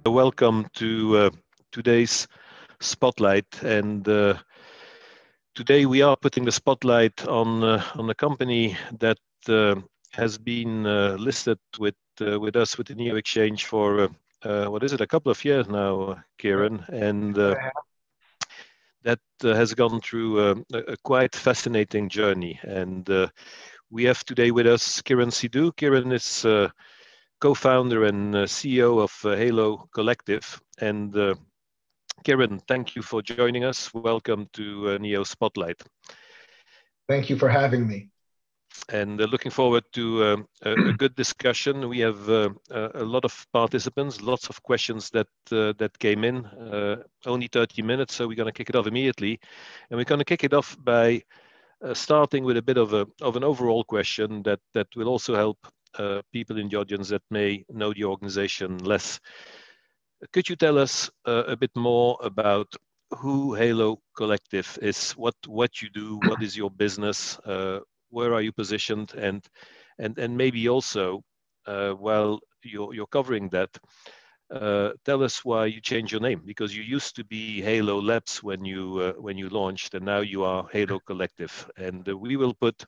Welcome to today's spotlight, and today we are putting the spotlight on a company that has been listed with us with the Neo Exchange for what is it, a couple of years now, Kieran, and that has gone through a quite fascinating journey. And we have today with us Kieran Sidhu. Kieran is co-founder and CEO of Halo Collective. And Kieran, thank you for joining us. Welcome to Neo Spotlight. Thank you for having me. And looking forward to a good discussion. We have a lot of participants, lots of questions that came in. Only 30 minutes, so we're going to kick it off immediately. And we're going to kick it off by starting with a bit of an overall question that will also help people in the audience that may know the organization less. Could you tell us a bit more about who Halo Collective is, what you do, what is your business, where are you positioned, and maybe also, while you're covering that, tell us why you changed your name, because you used to be Halo Labs when you launched, and now you are Halo Collective. And we will put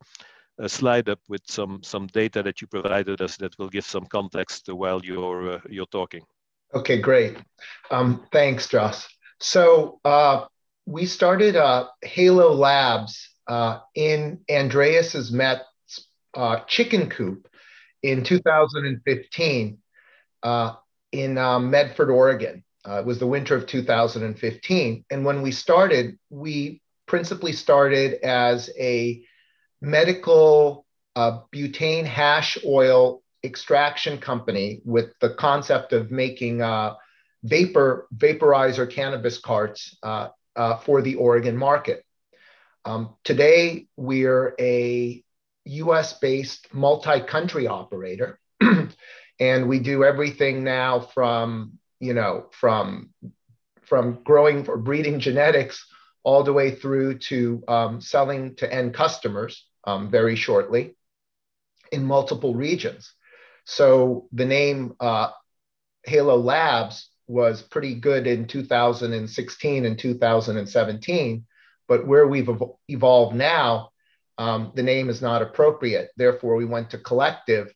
a slide up with some data that you provided us that will give some context while you're talking. Okay, great. Thanks, Joss. So we started Halo Labs in Andreas's Met's chicken coop in 2015 in Medford, Oregon. It was the winter of 2015. And when we started, we principally started as a medical butane hash oil extraction company with the concept of making vaporizer cannabis carts for the Oregon market. Today, we're a US-based multi-country operator, and we do everything now from growing or breeding genetics all the way through to selling to end customers very shortly in multiple regions. So the name Halo Labs was pretty good in 2016 and 2017, but where we've evolved now, the name is not appropriate. Therefore, we went to collective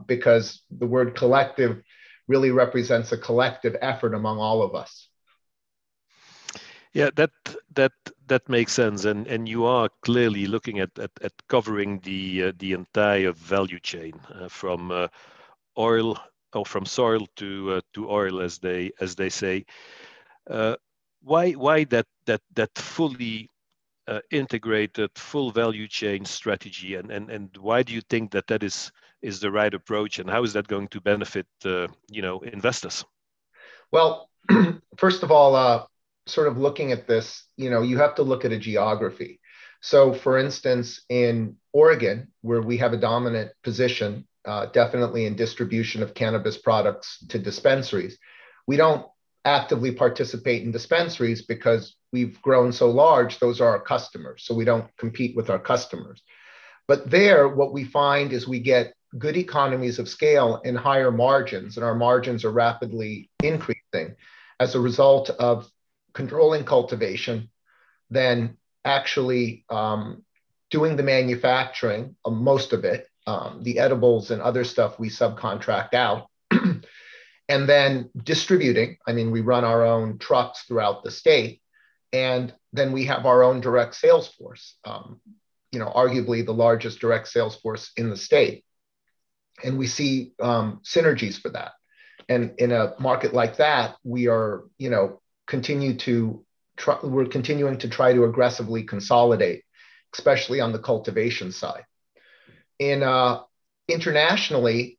because the word collective really represents a collective effort among all of us. Yeah, that makes sense, and you are clearly looking at covering the entire value chain from oil or from soil to oil, as they say. Why that fully integrated full value chain strategy, and why do you think that is the right approach, and how is that going to benefit investors? Well, first of all, sort of looking at this, you have to look at a geography. So for instance, in Oregon, where we have a dominant position, definitely in distribution of cannabis products to dispensaries, we don't actively participate in dispensaries because we've grown so large, those are our customers. So we don't compete with our customers. But there, what we find is we get good economies of scale and higher margins, and our margins are rapidly increasing as a result of controlling cultivation, then actually doing the manufacturing, most of it, the edibles and other stuff we subcontract out, and then distributing. I mean, we run our own trucks throughout the state, and then we have our own direct sales force, arguably the largest direct sales force in the state. And we see synergies for that. And in a market like that, we are, we're continuing to try to aggressively consolidate, especially on the cultivation side. Internationally,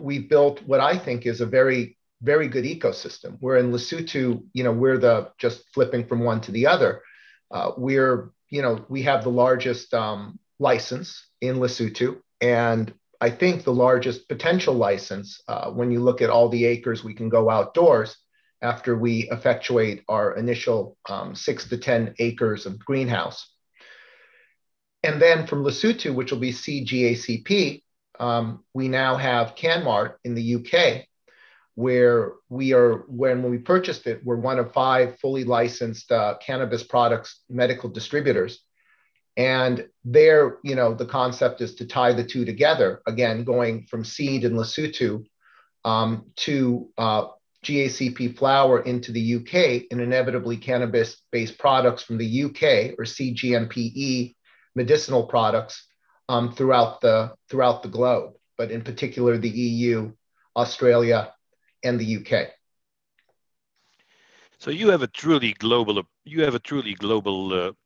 we've built what I think is a very, very good ecosystem. We're in Lesotho, we're just flipping from one to the other. We have the largest license in Lesotho, and I think the largest potential license when you look at all the acres we can go outdoors after we effectuate our initial 6 to 10 acres of greenhouse. And then from Lesotho, which will be CGACP, we now have CanMart in the UK, where we are, when we purchased it, we're one of 5 fully licensed cannabis products medical distributors. And there, the concept is to tie the two together, again, going from seed in Lesotho to GACP flower into the UK, and inevitably cannabis-based products from the UK, or CGMPE medicinal products throughout the globe, but in particular the EU, Australia, and the UK. So you have a truly global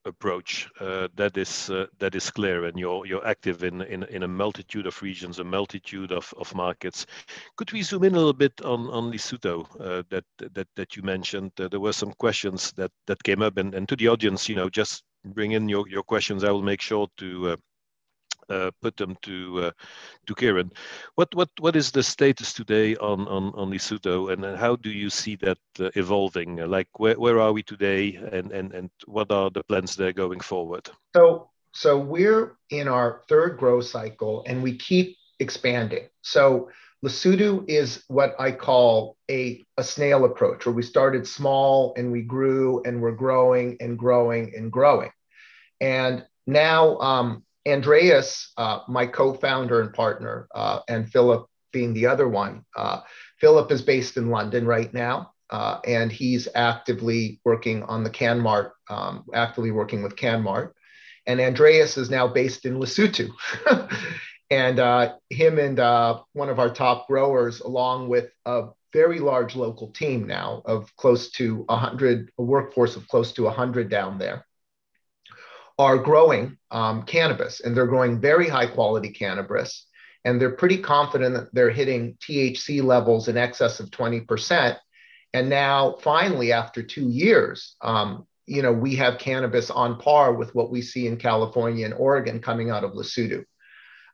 approach that is clear, and you're active in a multitude of regions, a multitude of markets. Could we zoom in a little bit on Lesotho that you mentioned? There were some questions that came up, and to the audience, just bring in your questions. I will make sure to put them to Kieran. What is the status today on Lesotho, and how do you see that evolving? Like where are we today, and what are the plans there going forward? So we're in our 3rd growth cycle, and we keep expanding. So Lesotho is what I call a snail approach, where we started small and we grew, and we're growing and growing and growing. And now Andreas, my co-founder and partner, and Philip being the other one. Philip is based in London right now, and he's actively working on the CanMart, actively working with CanMart. And Andreas is now based in Lesotho. And him and one of our top growers, along with a very large local team now of close to 100, a workforce of close to 100 down there, are growing cannabis, and they're growing very high quality cannabis. And they're pretty confident that they're hitting THC levels in excess of 20%. And now finally, after 2 years, we have cannabis on par with what we see in California and Oregon coming out of Lesotho.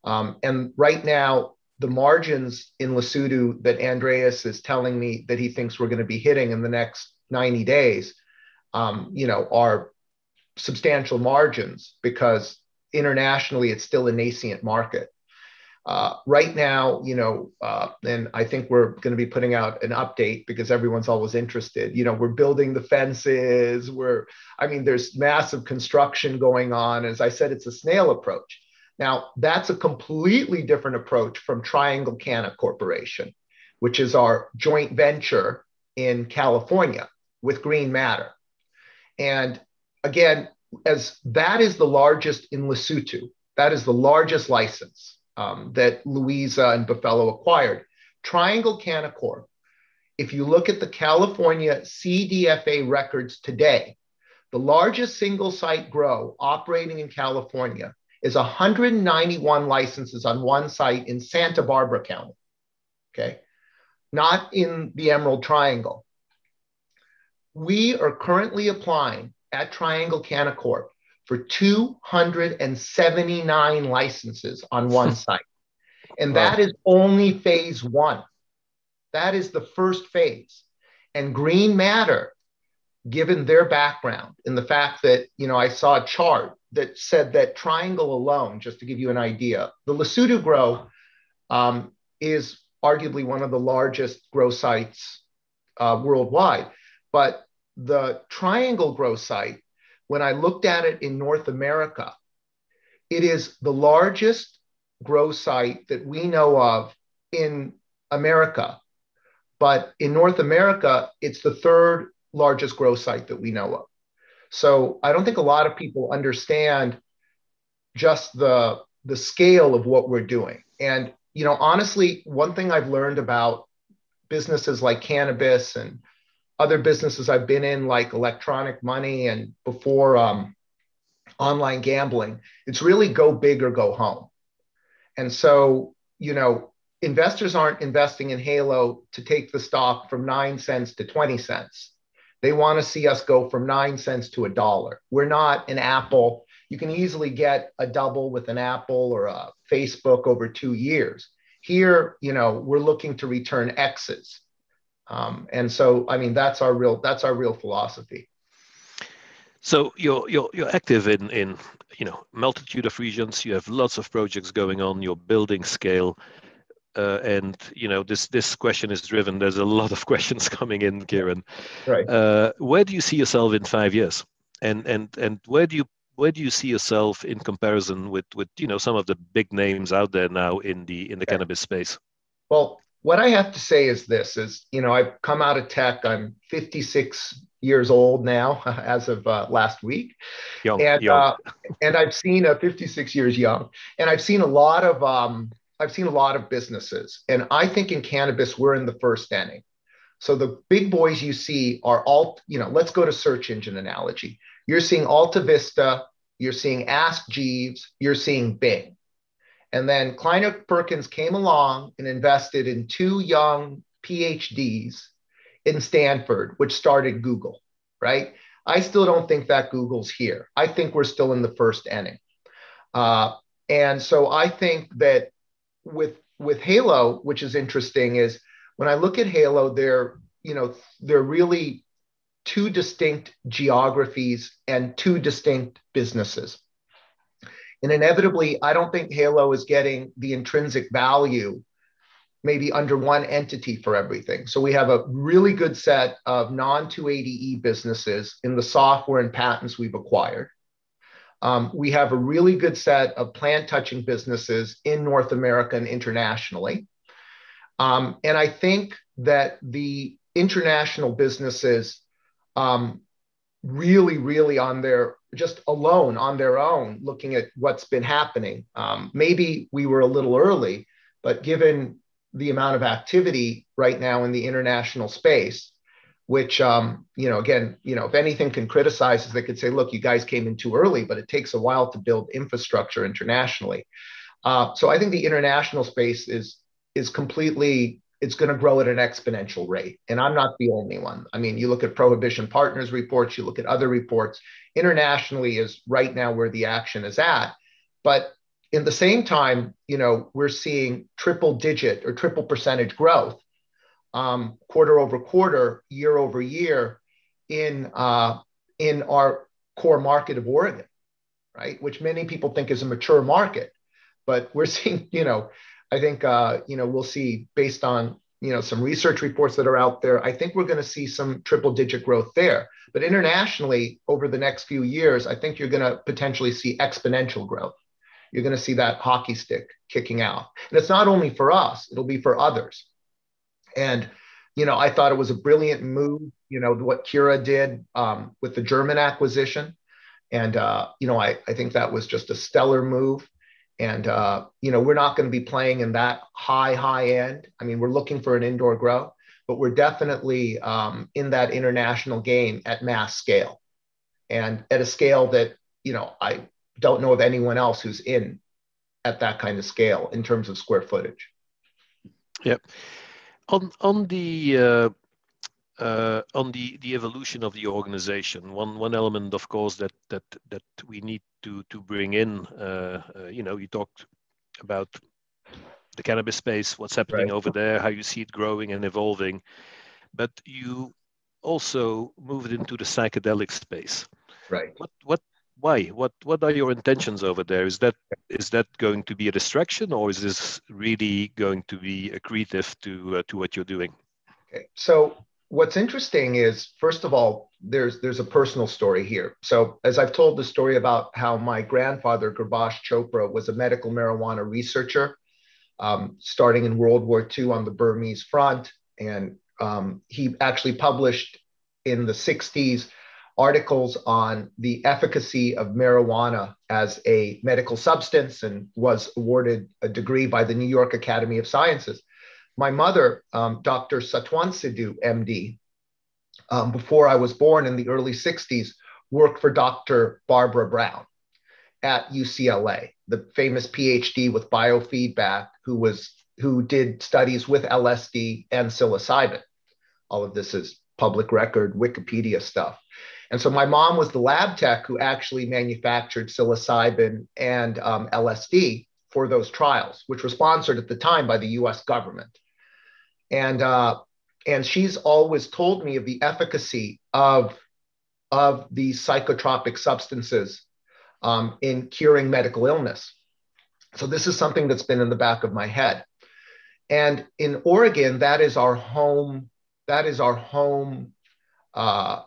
And right now, the margins in Lesotho that Andreas is telling me that he thinks we're going to be hitting in the next 90 days, are substantial margins, because internationally it's still a nascent market. Right now, and I think we're going to be putting out an update because everyone's always interested. We're building the fences. There's massive construction going on. As I said, it's a snail approach. Now, that's a completely different approach from Triangle Canna Corporation, which is our joint venture in California with Green Matter. And again, as that is the largest in Lesotho, that is the largest license that Louisa and Buffalo acquired. Triangle Canna Corp, if you look at the California CDFA records today, the largest single site grow operating in California is 191 licenses on one site in Santa Barbara County, okay? Not in the Emerald Triangle. We are currently applying at Triangle Canna Corp for 279 licenses on one site. And that is only phase 1. That is the first phase. And Green Matter, given their background and the fact that, I saw a chart that said that Triangle alone, just to give you an idea, the Lesotho grow is arguably one of the largest grow sites worldwide. But the Triangle grow site, when I looked at it in North America, it is the largest grow site that we know of in America. But in North America, it's the 3rd largest grow site that we know of. So I don't think a lot of people understand just the scale of what we're doing. And, honestly, one thing I've learned about businesses like cannabis and other businesses I've been in, like electronic money and before online gambling, it's really go big or go home. And so, investors aren't investing in Halo to take the stock from 9 cents to 20 cents. They want to see us go from 9 cents to $1. We're not an Apple. You can easily get a double with an Apple or a Facebook over 2 years. Here, we're looking to return X's. And so, I mean, that's our real philosophy. So you're active in multitude of regions. You have lots of projects going on. You're building scale, and this question is driven. There's a lot of questions coming in, Kieran. Right. Where do you see yourself in 5 years? And where do you see yourself in comparison with some of the big names out there now in the Okay. cannabis space? Well, what I have to say is this is, I've come out of tech. I'm 56 years old now, as of last week. Young, And young. I've seen 56 years young, and I've seen a lot of businesses. And I think in cannabis, we're in the first inning. So the big boys you see are let's go to search engine analogy. You're seeing Alta Vista, you're seeing Ask Jeeves, you're seeing Bing. And then Kleiner Perkins came along and invested in two young PhDs in Stanford, which started Google, right? I still don't think that Google's here. I think we're still in the first inning. Uh, and so I think that with Halo, which is interesting, is when I look at Halo, they're really two distinct geographies and two distinct businesses. And inevitably, I don't think Halo is getting the intrinsic value maybe under one entity for everything. So we have a really good set of non 280E businesses in the software and patents we've acquired. We have a really good set of plant touching businesses in North America and internationally. And I think that the international businesses really, really just alone on their own, looking at what's been happening. Maybe we were a little early, but given the amount of activity right now in the international space, which, again, if anything can criticize is they could say, look, you guys came in too early, but it takes a while to build infrastructure internationally. So I think the international space is completely, it's going to grow at an exponential rate. And I'm not the only one. I mean, you look at Prohibition Partners reports, you look at other reports, internationally is right now where the action is at. But in the same time, we're seeing triple digit or triple percentage growth, quarter over quarter, year over year in our core market of Oregon, right? Which many people think is a mature market, but we're seeing, I think, we'll see based on, some research reports that are out there. I think we're going to see some triple digit growth there. But internationally, over the next few years, I think you're going to potentially see exponential growth. You're going to see that hockey stick kicking out. And it's not only for us, it'll be for others. And, I thought it was a brilliant move, what Kira did with the German acquisition. And, I think that was just a stellar move. And, we're not going to be playing in that high end. I mean, we're looking for an indoor grow, but we're definitely in that international game at mass scale and at a scale that, I don't know of anyone else who's in at that kind of scale in terms of square footage. Yep. On the evolution of the organization, one element, of course, that we need to bring in. You talked about the cannabis space, what's happening Right. over there, how you see it growing and evolving, but you also moved into the psychedelic space. Right. Why? What are your intentions over there? Is that going to be a distraction, or is this really going to be accretive to what you're doing? Okay. So what's interesting is, first of all, there's a personal story here. So as I've told the story about how my grandfather, Gurbash Chopra, was a medical marijuana researcher, starting in World War II on the Burmese front. And he actually published in the 60s articles on the efficacy of marijuana as a medical substance and was awarded a degree by the New York Academy of Sciences. My mother, Dr. Satwan Sidhu, MD, before I was born in the early 60s, worked for Dr. Barbara Brown at UCLA, the famous PhD with biofeedback who did studies with LSD and psilocybin. All of this is public record, Wikipedia stuff. And so my mom was the lab tech who actually manufactured psilocybin and LSD for those trials, which were sponsored at the time by the US government. And And she's always told me of the efficacy of these psychotropic substances in curing medical illness. So this is something that's been in the back of my head. And in Oregon, that is our home. That is our home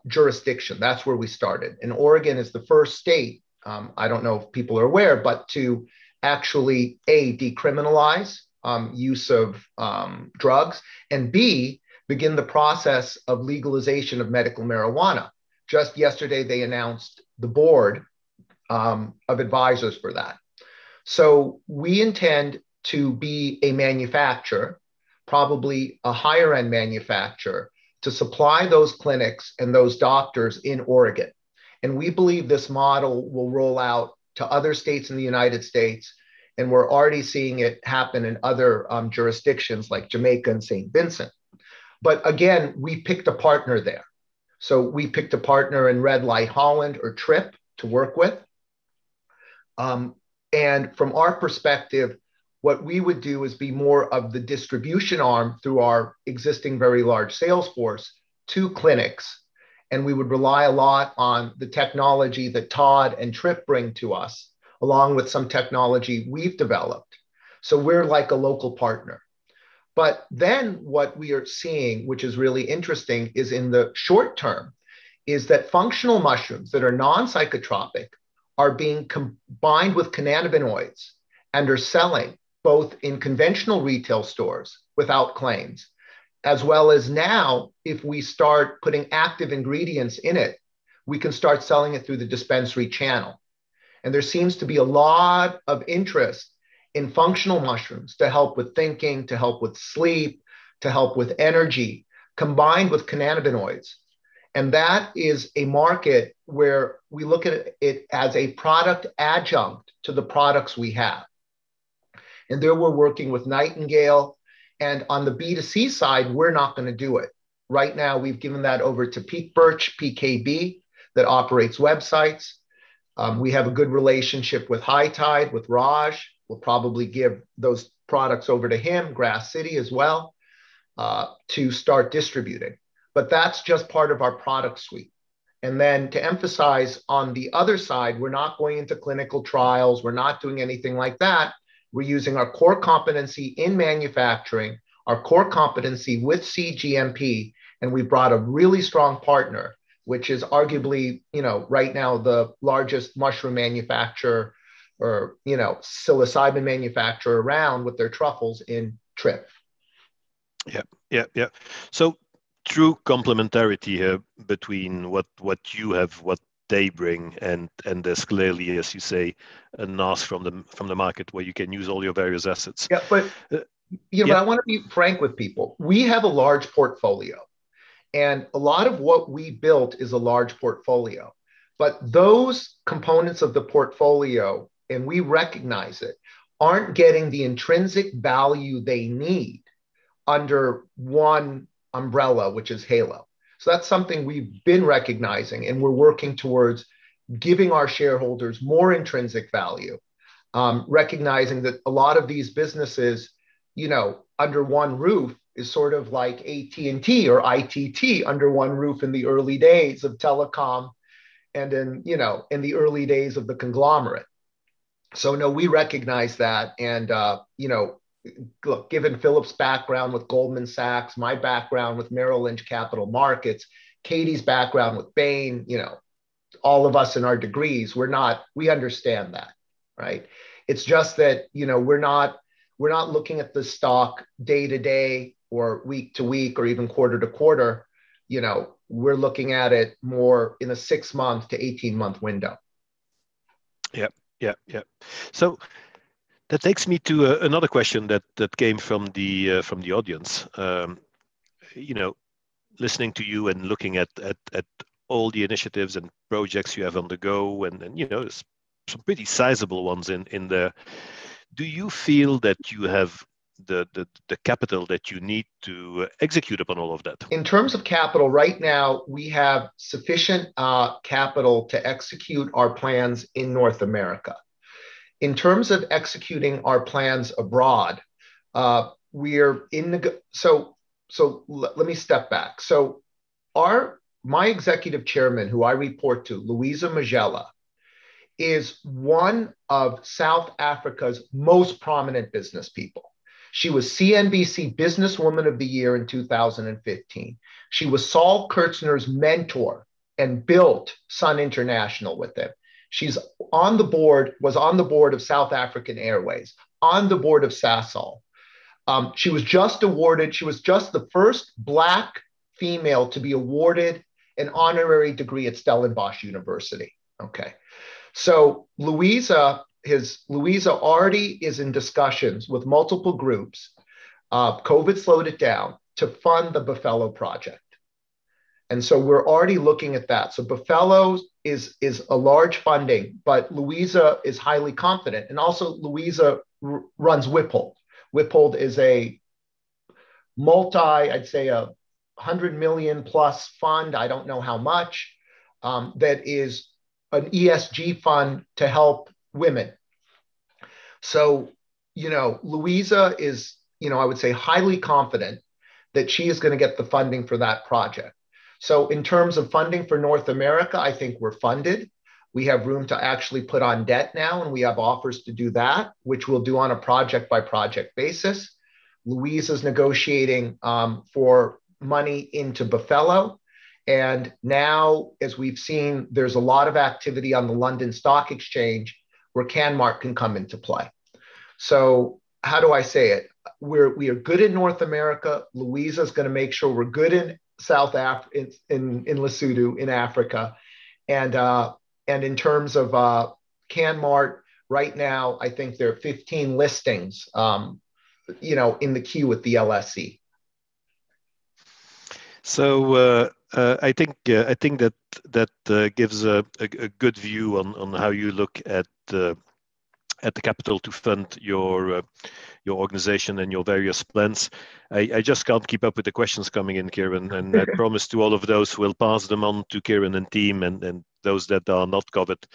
jurisdiction. That's where we started. And Oregon is the first state. I don't know if people are aware, but to actually decriminalize use of drugs, and B, begin the process of legalization of medical marijuana. Just yesterday, they announced the board of advisors for that. So we intend to be a manufacturer, probably a higher end manufacturer, to supply those clinics and those doctors in Oregon. And we believe this model will roll out to other states in the United States. And we're already seeing it happen in other jurisdictions like Jamaica and St. Vincent. But again, we picked a partner there. So we picked a partner in Red Light Holland or TRIP to work with. And from our perspective, what we would do is be more of the distribution arm through our existing very large sales force to clinics. And we would rely a lot on the technology that Todd and Trip bring to us, along with some technology we've developed. So we're like a local partner. But then what we are seeing, which is really interesting, is in the short term, is that functional mushrooms that are non-psychotropic are being combined with cannabinoids and are selling both in conventional retail stores without claims, as well as now, if we start putting active ingredients in it, we can start selling it through the dispensary channel. And there seems to be a lot of interest in functional mushrooms to help with thinking, to help with sleep, to help with energy, combined with cannabinoids. And that is a market where we look at it as a product adjunct to the products we have. And there we're working with Nightingale. And on the B2C side, we're not going to do it. Right now, we've given that over to Peak Birch, PKB, that operates websites. We have a good relationship with High Tide, with Raj. We'll probably give those products over to him, Grass City as well, to start distributing. But that's just part of our product suite. And then to emphasize on the other side, we're not going into clinical trials. We're not doing anything like that. We're using our core competency in manufacturing, our core competency with CGMP, and we brought a really strong partner, which is arguably, right now the largest mushroom manufacturer or, psilocybin manufacturer around with their truffles in Trip. Yeah. So true complementarity here between what you have, what they bring, and there's clearly, as you say, an ask from the market where you can use all your various assets. Yeah, but but I want to be frank with people. We have a large portfolio, and a lot of what we built is a large portfolio. But those components of the portfolio, and we recognize it, aren't getting the intrinsic value they need under one umbrella, which is Halo. So that's something we've been recognizing, and we're working towards giving our shareholders more intrinsic value, recognizing that a lot of these businesses, under one roof is sort of like AT&T or ITT under one roof in the early days of telecom and in the early days of the conglomerate. So no, we recognize that. And, look, given Philip's background with Goldman Sachs, my background with Merrill Lynch Capital Markets, Katie's background with Bain, all of us in our degrees, we understand that, right? It's just that, we're not looking at the stock day to day or week to week or even quarter to quarter. We're looking at it more in a 6-month to 18-month window. Yeah. So that takes me to another question that came from the audience. Listening to you and looking at all the initiatives and projects you have on the go, and there's some pretty sizable ones in there. Do you feel that you have the capital that you need to execute upon all of that? In terms of capital, right now we have sufficient capital to execute our plans in North America. In terms of executing our plans abroad, we're in so let me step back. So my executive chairman, who I report to, Louisa Magella, is one of South Africa's most prominent business people. She was CNBC Businesswoman of the Year in 2015. She was Saul Kurtzner's mentor and built Sun International with him. She's was on the board of South African Airways, on the board of Sasol. She was just the first Black female to be awarded an honorary degree at Stellenbosch University. Okay. So Louisa already is in discussions with multiple groups. COVID slowed it down to fund the Buffalo project. And so we're already looking at that. So Buffalo is a large funding, but Louisa is highly confident. And also Louisa runs Wiphold. Wiphold is a I'd say a 100 million plus fund. I don't know how much, that is an ESG fund to help women. So, Louisa is, I would say highly confident that she is going to get the funding for that project. So in terms of funding for North America, I think we're funded. We have room to actually put on debt now, and we have offers to do that, which we'll do on a project by project basis. Louisa's negotiating for money into Buffalo. And now, as we've seen, there's a lot of activity on the London Stock Exchange where Canmart can come into play. So how do I say it? We are good in North America. Louisa's going to make sure we're good in South Africa, in Lesotho, in Africa. And in terms of Canmart, right now, I think there are 15 listings, in the queue with the LSE. So I think that gives a good view on how you look at the capital to fund your organization and your various plans. I just can't keep up with the questions coming in, Kieran, and I promise to all of those we'll pass them on to Kieran and team, and those that are not covered,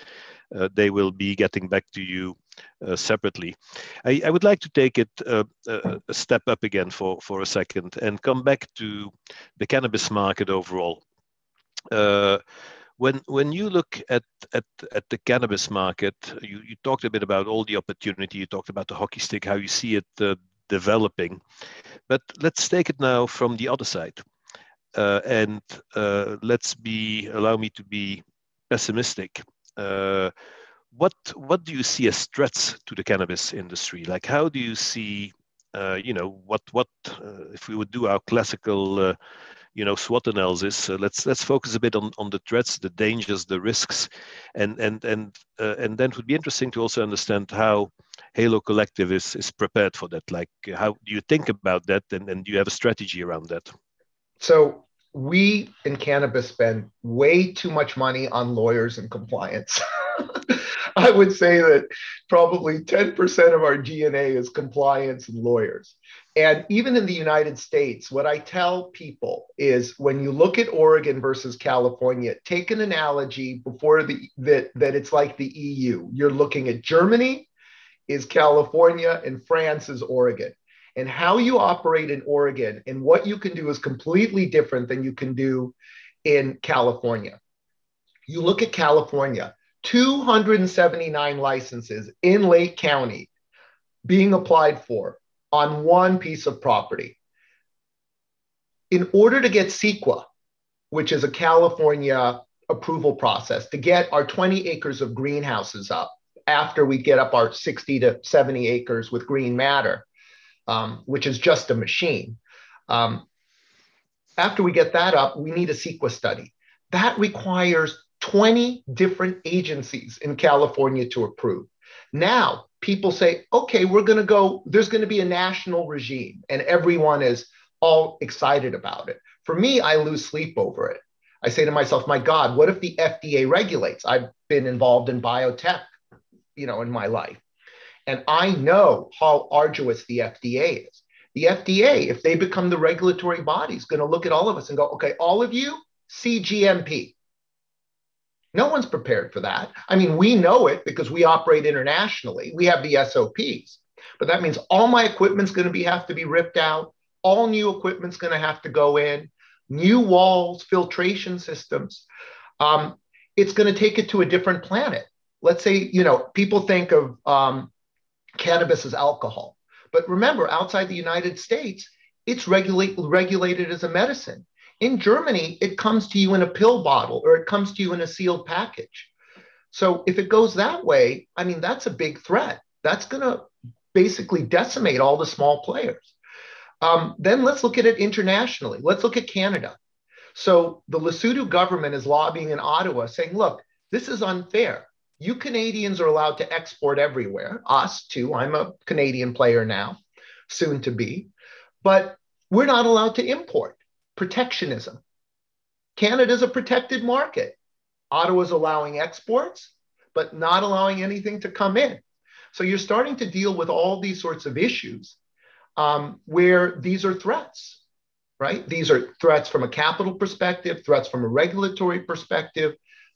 they will be getting back to you separately. I would like to take it a step up again for a second and come back to the cannabis market overall. When you look at the cannabis market, you talked a bit about all the opportunity. You talked about the hockey stick, how you see it developing. But let's take it now from the other side, and allow me to be pessimistic. What do you see as threats to the cannabis industry? Like, how do you see, what if we would do our classical, SWOT analysis? Let's focus a bit on the threats, the dangers, the risks, and then it would be interesting to also understand how Halo Collective is prepared for that. Like, how do you think about that, and do you have a strategy around that? So we in cannabis spend way too much money on lawyers and compliance. I would say that probably 10% of our G&A is compliance and lawyers. And even in the United States, what I tell people is when you look at Oregon versus California, take an analogy that it's like the EU. You're looking at Germany is California and France is Oregon. And how you operate in Oregon and what you can do is completely different than you can do in California. You look at California, 279 licenses in Lake County being applied for on one piece of property. In order to get CEQA, which is a California approval process, to get our 20 acres of greenhouses up after we get up our 60 to 70 acres with green matter, which is just a machine. After we get that up, we need a CEQA study. That requires 20 different agencies in California to approve. Now, people say, okay, there's going to be a national regime, and everyone is all excited about it. For me, I lose sleep over it. I say to myself, my God, what if the FDA regulates? I've been involved in biotech, in my life. And I know how arduous the FDA is. The FDA, if they become the regulatory body, is going to look at all of us and go, okay, all of you, CGMP. No one's prepared for that. I mean, we know it because we operate internationally. We have the SOPs, but that means all my equipment's going to have to be ripped out. All new equipment's going to have to go in, new walls, filtration systems. It's going to take it to a different planet. Let's say, people think of cannabis as alcohol. But remember, outside the United States, it's regulated as a medicine. In Germany, it comes to you in a pill bottle or it comes to you in a sealed package. So if it goes that way, I mean, that's a big threat. That's going to basically decimate all the small players. Then let's look at it internationally. Let's look at Canada. So the Lesotho government is lobbying in Ottawa saying, look, this is unfair. You Canadians are allowed to export everywhere, us too. I'm a Canadian player now, soon to be, but we're not allowed to import. Protectionism. Canada's a protected market. Ottawa's allowing exports, but not allowing anything to come in. So you're starting to deal with all these sorts of issues where these are threats, right? These are threats from a capital perspective, threats from a regulatory perspective.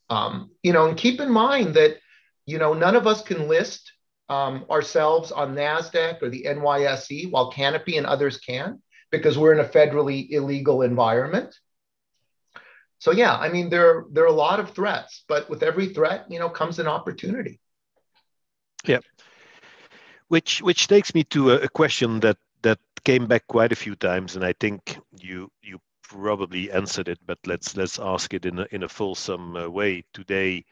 And keep in mind that, none of us can list ourselves on NASDAQ or the NYSE while Canopy and others can, because we're in a federally illegal environment. So yeah, I mean, there are a lot of threats, but with every threat, comes an opportunity. Yeah, which takes me to a question that came back quite a few times, and I think you probably answered it, but let's ask it in a fulsome way. Today,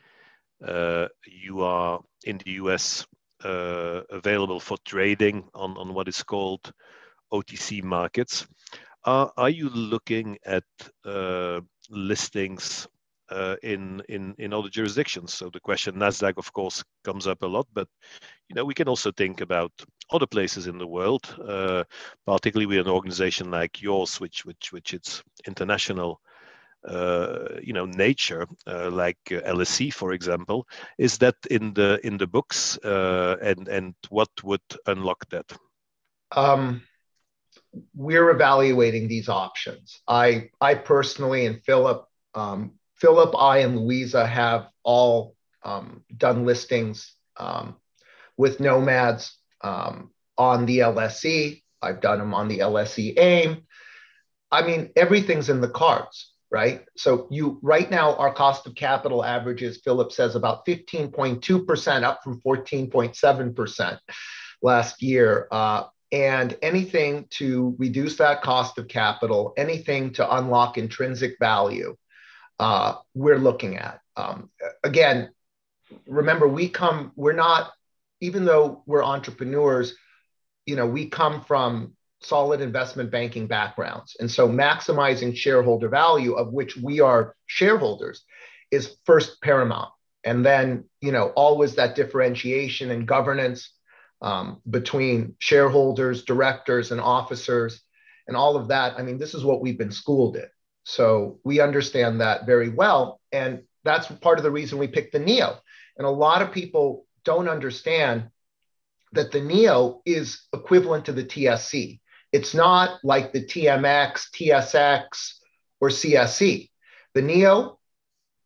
you are in the US available for trading on what is called OTC markets. Are you looking at listings in other jurisdictions? So the question NASDAQ, of course, comes up a lot, but we can also think about other places in the world, particularly with an organization like yours, which it's international nature, like LSE, for example. Is that in the books, and what would unlock that? We're evaluating these options. I personally, and Philip, I and Louisa have all done listings with nomads on the LSE. I've done them on the LSE AIM. I mean, everything's in the cards, right? So right now, our cost of capital averages, Philip says, about 15.2%, up from 14.7% last year. And anything to reduce that cost of capital, anything to unlock intrinsic value, we're looking at. Again, remember, we're not, even though we're entrepreneurs, we come from solid investment banking backgrounds. And so maximizing shareholder value, of which we are shareholders, is first paramount. And then, always that differentiation and governance between shareholders, directors, and officers, and all of that. I mean, this is what we've been schooled in. So we understand that very well. And that's part of the reason we picked the NEO. And a lot of people don't understand that the NEO is equivalent to the TSC. It's not like the TMX, TSX, or CSE. The NEO,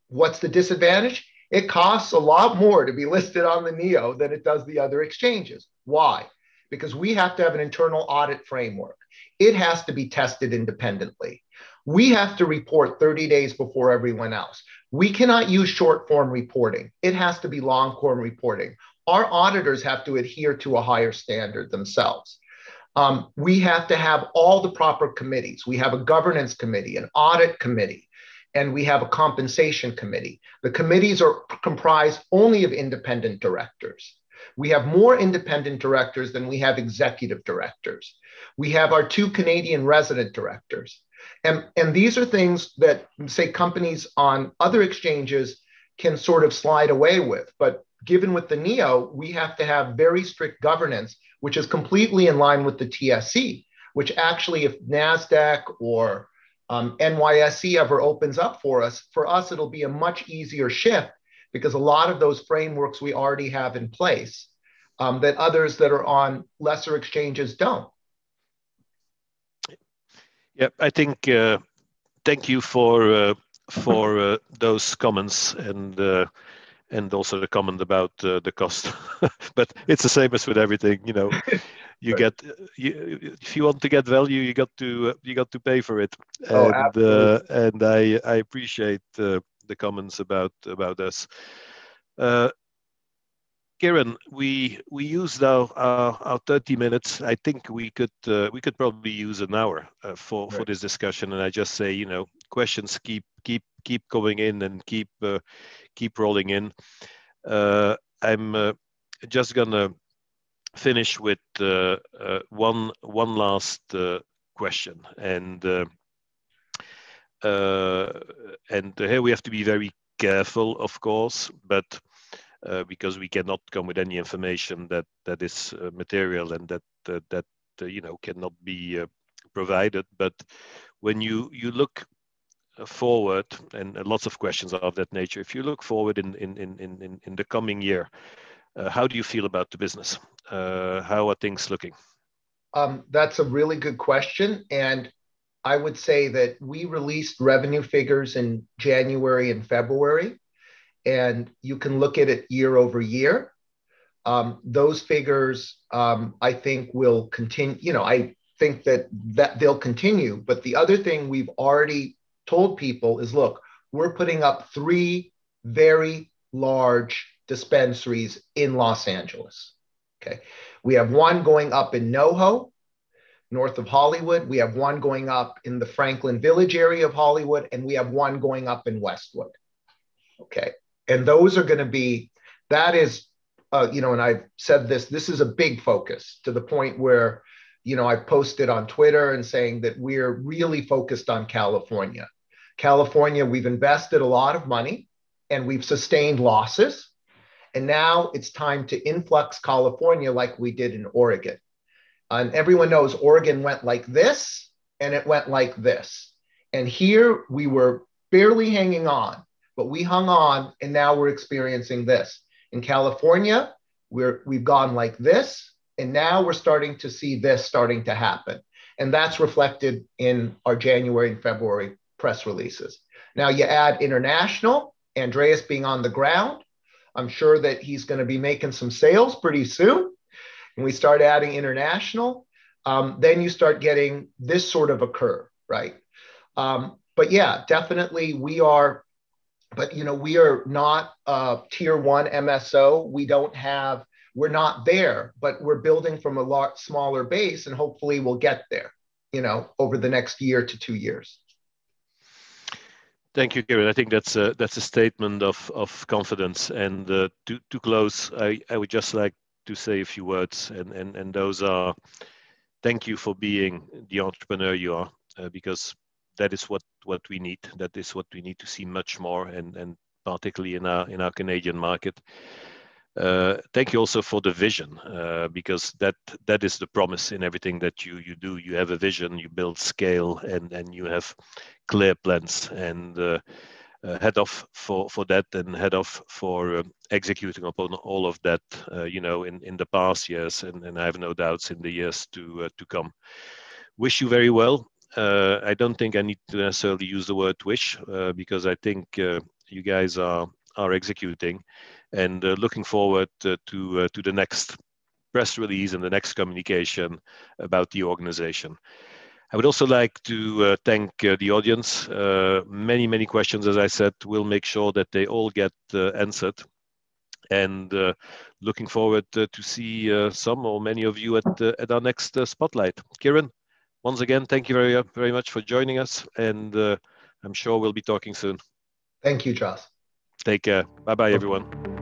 what's the disadvantage? It costs a lot more to be listed on the NEO than it does the other exchanges. Why? Because we have to have an internal audit framework. It has to be tested independently. We have to report 30 days before everyone else. We cannot use short form reporting. It has to be long form reporting. Our auditors have to adhere to a higher standard themselves. We have to have all the proper committees. We have a governance committee, an audit committee, and we have a compensation committee. The committees are comprised only of independent directors. We have more independent directors than we have executive directors. We have our 2 Canadian resident directors. And these are things that, say, companies on other exchanges can sort of slide away with. But given with the NEO, we have to have very strict governance, which is completely in line with the TSC, which actually, if NASDAQ or NYSE ever opens up for us, it'll be a much easier shift, because a lot of those frameworks we already have in place that others that are on lesser exchanges don't. Yeah, I think, thank you for those comments, and and also the comment about the cost. But it's the same as with everything, you know. You Right. get if you want to get value, you got to pay for it. Oh, absolutely. And I appreciate the comments about us. Kieran, we used our 30 minutes. I think we could probably use an hour for Right. this discussion. And I just say, you know, questions keep coming in and keep rolling in. I'm just gonna finish with one last question, and here we have to be very careful, of course, but because we cannot come with any information that is material and that you know, cannot be provided. But when you look forward, and lots of questions are of that nature, if you look forward in the coming year, how do you feel about the business? How are things looking? That's a really good question. And I would say that we released revenue figures in January and February, and you can look at it year over year. Those figures, I think, will continue. You know, I think that they'll continue. But the other thing we've already told people is, look, we're putting up 3 very large dispensaries in Los Angeles. Okay, we have one going up in NoHo, north of Hollywood. We have one going up in the Franklin Village area of Hollywood, and we have one going up in Westwood. Okay, and those are going to be, that is, you know, and I've said this is a big focus, to the point where, you know, I've posted on Twitter and saying that we're really focused on California. California, we've invested a lot of money and we've sustained losses. And now it's time to influx California like we did in Oregon. And everyone knows Oregon went like this and it went like this. And here we were barely hanging on, but we hung on, and now we're experiencing this. In California, we've gone like this, and now we're starting to see this starting to happen. And that's reflected in our January and February press releases. Now you add international, Andreas being on the ground, I'm sure that he's going to be making some sales pretty soon. And we start adding international, then you start getting this sort of a curve, right? But yeah, definitely we are, but you know, we are not tier 1 MSO. We're not there, but we're building from a lot smaller base, and hopefully we'll get there, you know, over the next year to 2 years. Thank you, Kieran. I think that's a statement of confidence. And to close, I would just like to say a few words, and those are, thank you for being the entrepreneur you are, because that is what we need. That is what we need to see much more, and particularly in our Canadian market. Thank you also for the vision, because that is the promise in everything that you do. You have a vision, you build scale, and you have clear plans, and head off for that, and head off for executing upon all of that, you know, in the past years, and I have no doubts in the years to come. Wish you very well. I don't think I need to necessarily use the word wish, because I think you guys are executing, and looking forward to the next press release and the next communication about the organization. I would also like to thank the audience. Many questions, as I said. We'll make sure that they all get answered. And looking forward to see some or many of you at our next Spotlight. Kieran, once again, thank you very much for joining us, and I'm sure we'll be talking soon. Thank you, Joss. Take care. Bye-bye, everyone.